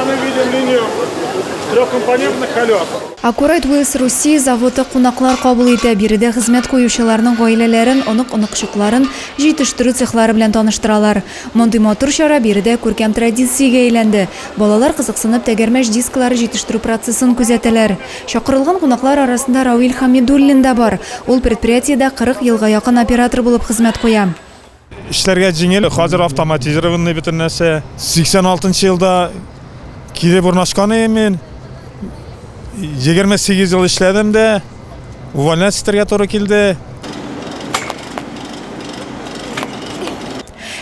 мы видим линию трехкомпонентных колес. Аккурат Wheels Russia заводы кунаклар кабул итә, биредә хезмәт куючыларның гаиләләрен, онык-оныкчыкларын җитештерү цехлары белән таныштыралар. Мондый матур чара биредә күркәм традициягә әйләнде. Балалар кызыксынып тәгәрмәч дисклары җитештерү процессын күзәтәләр. Чакырылган кунаклар арасында Равил Хамидуллин да бар. Ул предприятиедә 40 елга якын оператор булып хезмәт куя. İşlerге жеңел, хәзер автоматизированный бөтен нәрсә. 86 елда килеп урнашкан мен. 28 ел эшләдем дә. Увольняться итәргә туры килде.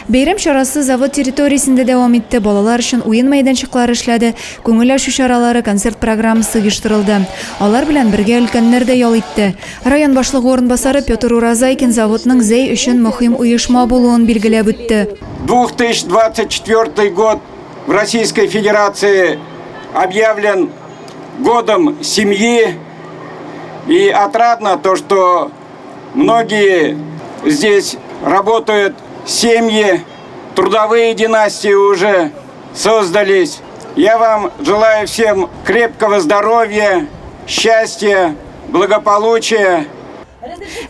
Бәйрәм чарасы завод территориясендә дәвам итте. Балалар өчен уен мәйданчыклары эшләде. Күңел ачу чаралары, концерт программасы оештырылды. Алар белән бергә өлкәннәр дә ял итте. Район башлыгы орынбасары Петр Уразайкин заводның зәй өчен мөһим оешма булуын билгеләп үтте. 2024 год в Российской Федерации объявлен годом семьи. И отрадно то, что многие здесь работают. Семьи, трудовые династии уже создались. Я вам желаю всем крепкого здоровья, счастья, благополучия.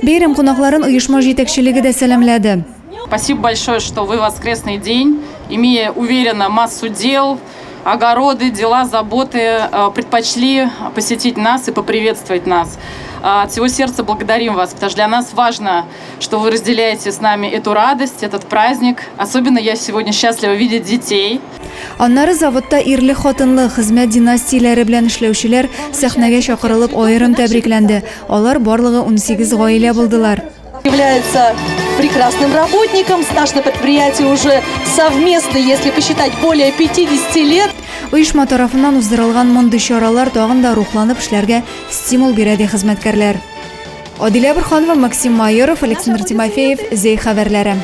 Бәйрәм кунакларын оешма җитәкчелеге дә сәламләде. Спасибо большое, что вы в воскресный день, имея уверенно массу дел, огороды, дела, заботы, предпочли посетить нас и поприветствовать нас. От всего сердца благодарим вас, потому что для нас важно, что вы разделяете с нами эту радость, этот праздник. Особенно я сегодня счастлива видеть детей. Аннары заводта ирле хатынлы хезмәт династияләре белән эшләүчеләр сәхнәгә чакырылып аерым тәбрикләнде. Алар барлыгы 18 гаилә булдылар. Является прекрасным работником, стаж на предприятии уже совместно, если посчитать, более 50 лет. Оешма тарафыннан уздырылган мондый чаралар тагын да рухланып эшләргә стимул бирә ди хезмәткәрләр. Адилә Бурханова, Максим Майоров, Александр Тимофеев, Зей хәбәрләре.